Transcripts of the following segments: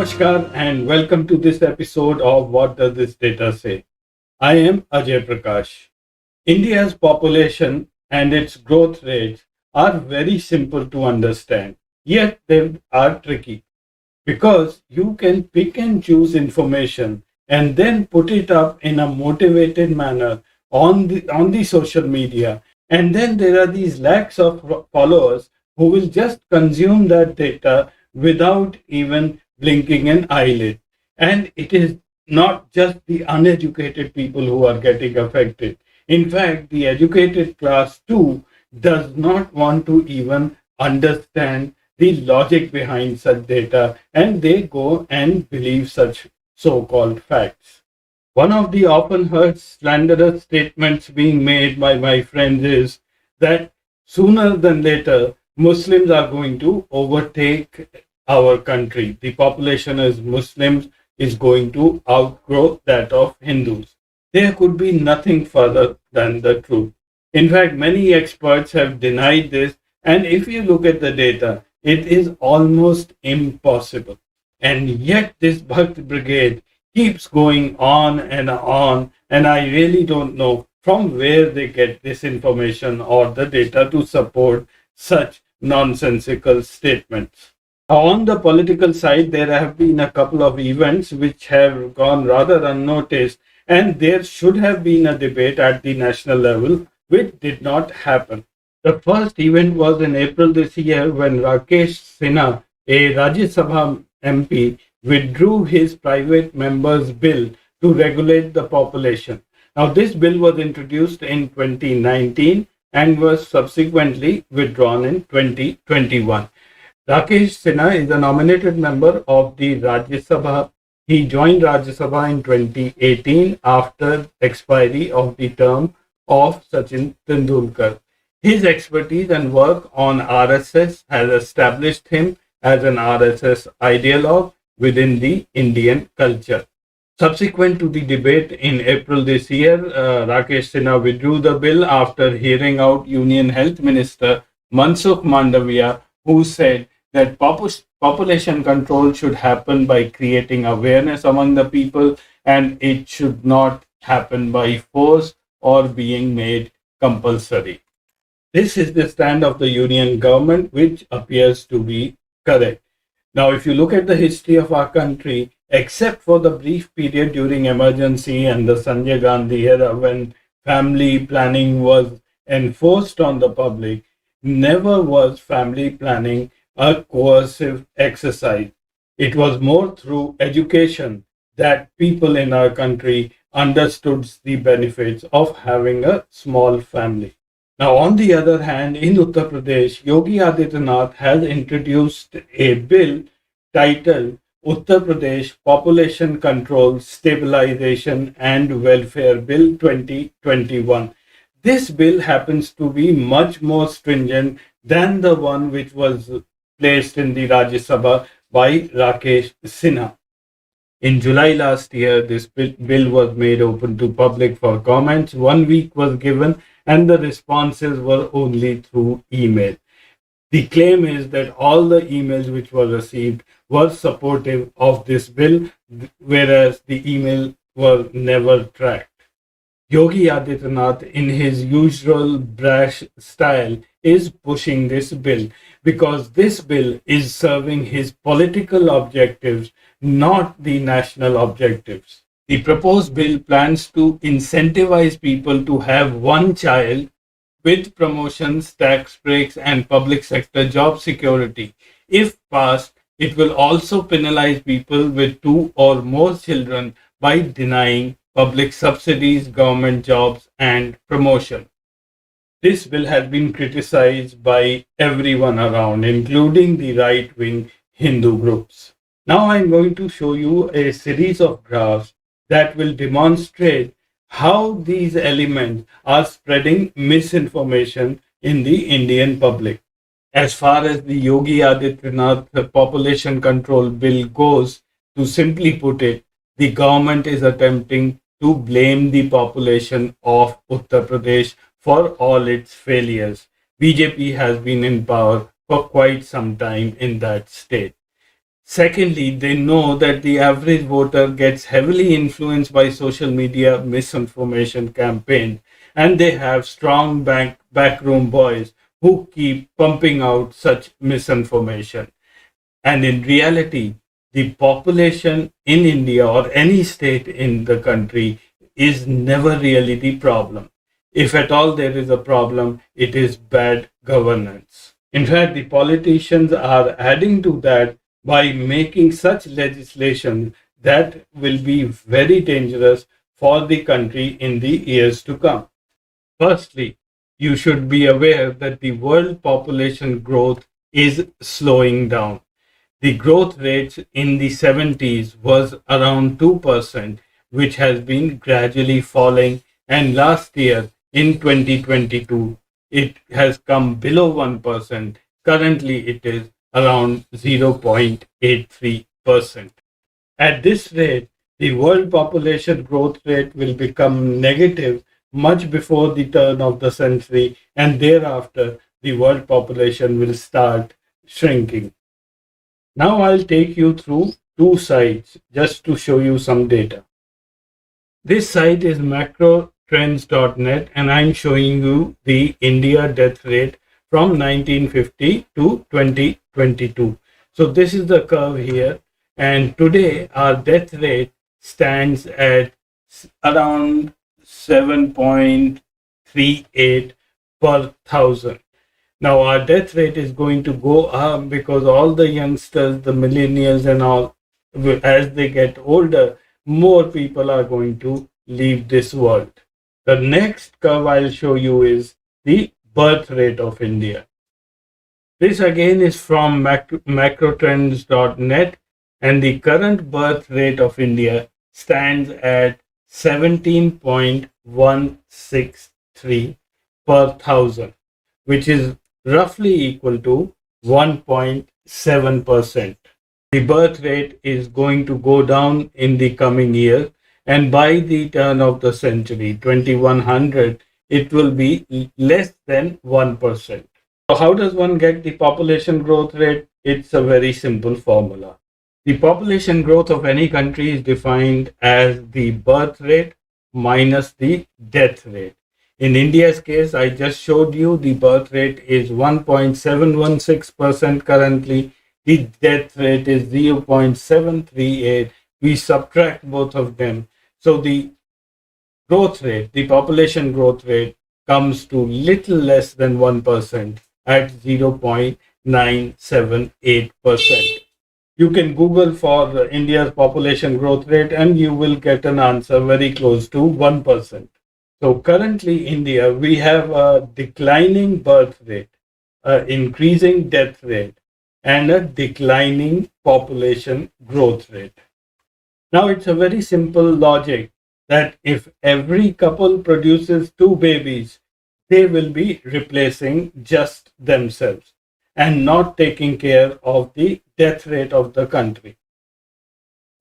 Namaskar and welcome to this episode of What Does This Data Say? I am Ajay Prakash. India's population and its growth rates are very simple to understand, yet they are tricky because you can pick and choose information and then put it up in a motivated manner on the social media, and then there are these lakhs of followers who will just consume that data without even blinking an eyelid. And it is not just the uneducated people who are getting affected. In fact, the educated class too does not want to even understand the logic behind such data, and they go and believe such so called facts. One of the often heard slanderous statements being made by my friends is that sooner than later, Muslims are going to overtake our country. The population as Muslims is going to outgrow that of Hindus. There could be nothing further than the truth. In fact, many experts have denied this, and if you look at the data, it is almost impossible. And yet, this Bhakt Brigade keeps going on, and I really don't know from where they get this information or the data to support such nonsensical statements. On the political side, there have been a couple of events which have gone rather unnoticed, and there should have been a debate at the national level, which did not happen. The first event was in April this year when Rakesh Sinha, a Rajya Sabha MP, withdrew his private member's bill to regulate the population. Now, this bill was introduced in 2019 and was subsequently withdrawn in 2021. Rakesh Sinha is a nominated member of the Rajya Sabha. He joined Rajya Sabha in 2018 after expiry of the term of Sachin Tendulkar. His expertise and work on RSS has established him as an RSS ideologue within the Indian culture. Subsequent to the debate in April this year, Rakesh Sinha withdrew the bill after hearing out Union Health Minister Mansukh Mandaviya, who said that population control should happen by creating awareness among the people, and it should not happen by force or being made compulsory. This is the stand of the union government, which appears to be correct. Now, if you look at the history of our country, except for the brief period during emergency and the Sanjay Gandhi era when family planning was enforced on the public, never was family planning a coercive exercise. It was more through education that people in our country understood the benefits of having a small family. Now, on the other hand, in Uttar Pradesh, Yogi Adityanath has introduced a bill titled Uttar Pradesh Population Control Stabilization and Welfare Bill 2021. This bill happens to be much more stringent than the one which was placed in the Rajya Sabha by Rakesh Sinha. In July last year, this bill was made open to public for comments. 1 week was given, and the responses were only through email. The claim is that all the emails which were received were supportive of this bill, whereas the email were never tracked. Yogi Adityanath, in his usual brash style, is pushing this bill because this bill is serving his political objectives, not the national objectives. The proposed bill plans to incentivize people to have one child with promotions, tax breaks, and public sector job security. If passed, it will also penalize people with two or more children by denying public subsidies, government jobs, and promotion. This bill has been criticized by everyone around, including the right wing Hindu groups. Now I'm going to show you a series of graphs that will demonstrate how these elements are spreading misinformation in the Indian public. As far as the Yogi Adityanath population control bill goes, to simply put it, the government is attempting to blame the population of Uttar Pradesh for all its failures. BJP has been in power for quite some time in that state. Secondly, they know that the average voter gets heavily influenced by social media misinformation campaigns, and they have strong backroom boys who keep pumping out such misinformation. And in reality, the population in India or any state in the country is never really the problem. If at all there is a problem, it is bad governance. In fact, the politicians are adding to that by making such legislation that will be very dangerous for the country in the years to come. Firstly, you should be aware that the world population growth is slowing down. The growth rate in the 70s was around 2%, which has been gradually falling, and last year in 2022 it has come below 1%. Currently it is around 0.83%. At this rate, the world population growth rate will become negative much before the turn of the century, and thereafter the world population will start shrinking. Now I'll take you through two sites just to show you some data. This site is macrotrends.net, and I'm showing you the India death rate from 1950 to 2022. So this is the curve here, and today our death rate stands at around 7.38 per thousand. Now our death rate is going to go up because all the youngsters, the millennials and all, as they get older, more people are going to leave this world. The next curve I'll show you is the birth rate of India. This again is from macrotrends.net, and the current birth rate of India stands at 17.163 per thousand, which is roughly equal to 1.7%. The birth rate is going to go down in the coming years, and by the turn of the century, 2100, it will be less than 1%. So how does one get the population growth rate? It's a very simple formula. The population growth of any country is defined as the birth rate minus the death rate. In India's case, I just showed you the birth rate is 1.716% currently. The death rate is 0.738. We subtract both of them. So the growth rate, the population growth rate, comes to little less than 1% at 0.978%. You can Google for India's population growth rate and you will get an answer very close to 1%. So currently India, we have a declining birth rate, an increasing death rate, and a declining population growth rate. Now it's a very simple logic that if every couple produces two babies, they will be replacing just themselves and not taking care of the death rate of the country.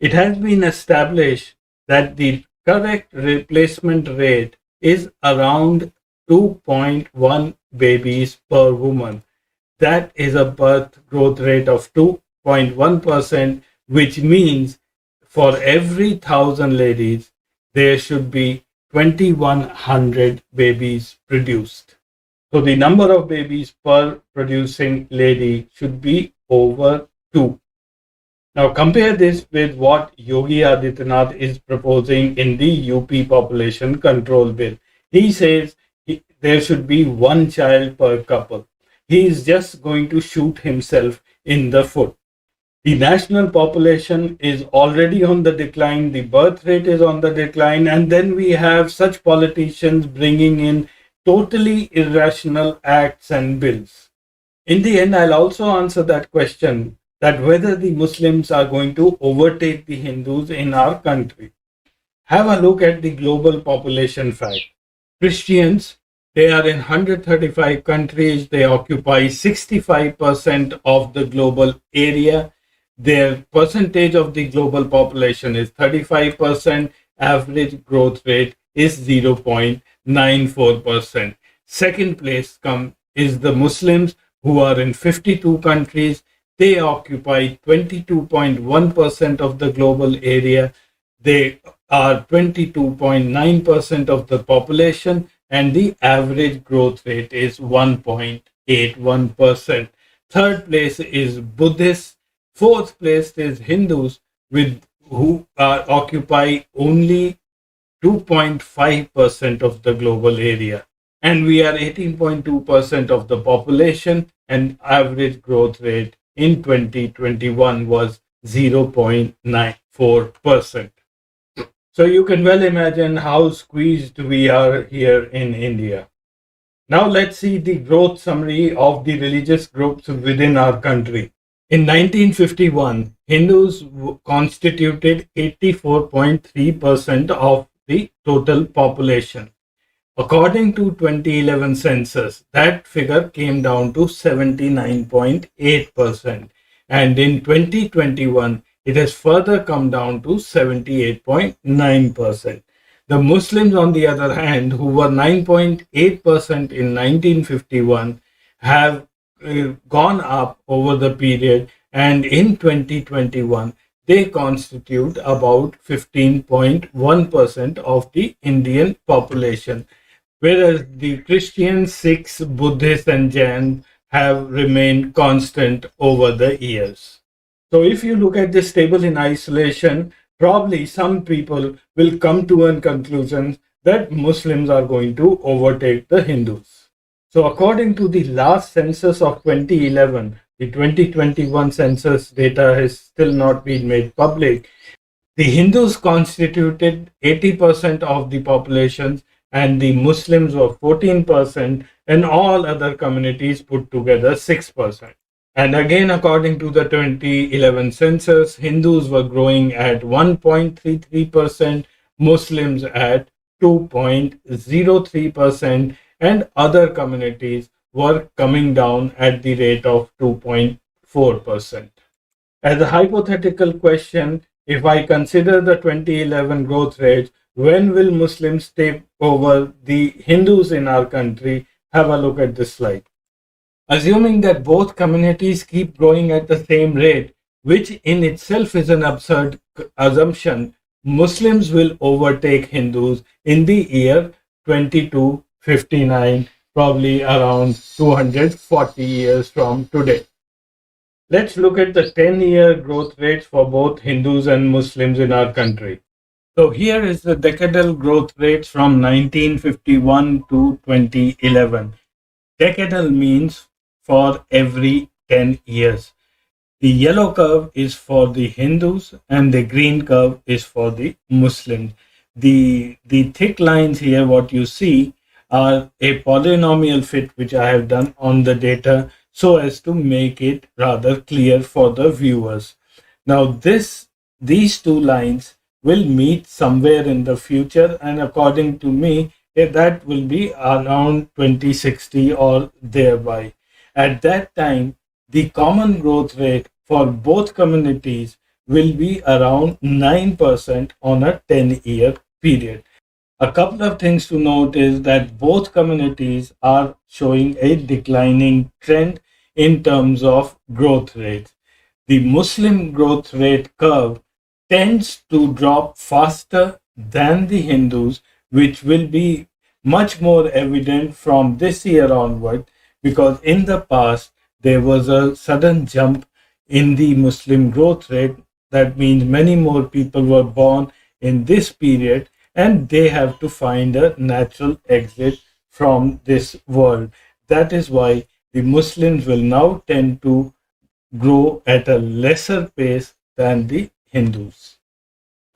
It has been established that the correct replacement rate is around 2.1 babies per woman. That is a birth growth rate of 2.1%, which means for every 1,000 ladies, there should be 2,100 babies produced. So the number of babies per producing lady should be over 2. Now compare this with what Yogi Adityanath is proposing in the UP Population Control Bill. He says there should be one child per couple. He is just going to shoot himself in the foot. The national population is already on the decline, the birth rate is on the decline, and then we have such politicians bringing in totally irrational acts and bills. In the end, I'll also answer that question, that whether the Muslims are going to overtake the Hindus in our country. Have a look at the global population fact. Christians, they are in 135 countries, they occupy 65% of the global area. Their percentage of the global population is 35%, average growth rate is 0.94%. Second place is the Muslims, who are in 52 countries. They occupy 22.1% of the global area. They are 22.9% of the population, and the average growth rate is 1.81%. Third place is Buddhists. Fourth place is Hindus, with who occupy only 2.5% of the global area. And we are 18.2% of the population, and average growth rate in 2021 was 0.94%. So you can well imagine how squeezed we are here in India. Now let's see the growth summary of the religious groups within our country. In 1951, Hindus constituted 84.3% of the total population. According to 2011 census, that figure came down to 79.8%, and in 2021 it has further come down to 78.9%. The Muslims, on the other hand, who were 9.8% in 1951, have gone up over the period, and in 2021 they constitute about 15.1% of the Indian population, whereas the Christians, Sikhs, Buddhists, and Jains have remained constant over the years. So, if you look at this table in isolation, probably some people will come to a conclusion that Muslims are going to overtake the Hindus. So, according to the last census of 2011, the 2021 census data has still not been made public. The Hindus constituted 80% of the population, and the Muslims were 14%, and all other communities put together 6%. And again, according to the 2011 census, Hindus were growing at 1.33%, Muslims at 2.03%, and other communities were coming down at the rate of 2.4%. As a hypothetical question, if I consider the 2011 growth rate, when will Muslims take over the Hindus in our country? Have a look at this slide. Assuming that both communities keep growing at the same rate, which in itself is an absurd assumption, Muslims will overtake Hindus in the year 2259, probably around 240 years from today. Let's look at the 10-year growth rates for both Hindus and Muslims in our country. So here is the decadal growth rates from 1951 to 2011. Decadal means for every 10 years. The yellow curve is for the Hindus and the green curve is for the Muslims. The thick lines here, what you see, are a polynomial fit which I have done on the data so as to make it rather clear for the viewers. Now these two lines will meet somewhere in the future, and according to me, that will be around 2060 or thereby. At that time, the common growth rate for both communities will be around 9% on a 10-year period. A couple of things to note is that both communities are showing a declining trend in terms of growth rates. The Muslim growth rate curve tends to drop faster than the Hindus, which will be much more evident from this year onward, because in the past there was a sudden jump in the Muslim growth rate. That means many more people were born in this period, and they have to find a natural exit from this world. That is why the Muslims will now tend to grow at a lesser pace than the Hindus.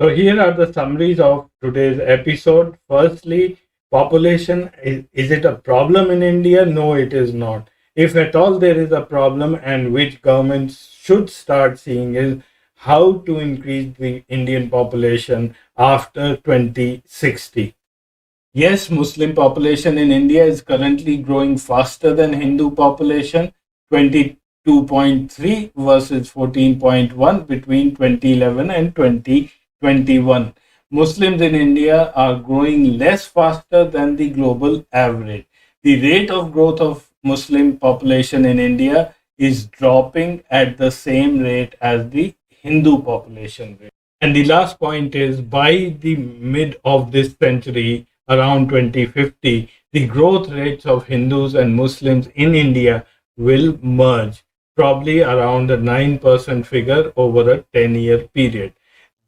So here are the summaries of today's episode. Firstly, population, is it a problem in India? No, it is not. If at all there is a problem, and which governments should start seeing, is how to increase the Indian population after 2060. Yes, Muslim population in India is currently growing faster than Hindu population, 22.3 versus 14.1 between 2011 and 2021. Muslims in India are growing less faster than the global average. The rate of growth of Muslim population in India is dropping at the same rate as the Hindu population rate. And the last point is by the mid of this century, around 2050, the growth rates of Hindus and Muslims in India will merge, probably around a 9% figure over a 10-year period.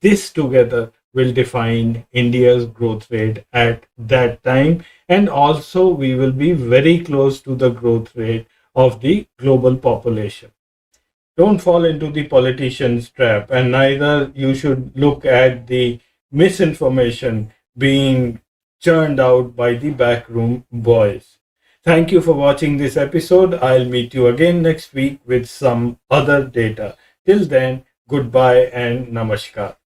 This together will define India's growth rate at that time, and also we will be very close to the growth rate of the global population. Don't fall into the politician's trap, and neither you should look at the misinformation being churned out by the backroom boys. Thank you for watching this episode. I'll meet you again next week with some other data. Till then, goodbye and namaskar.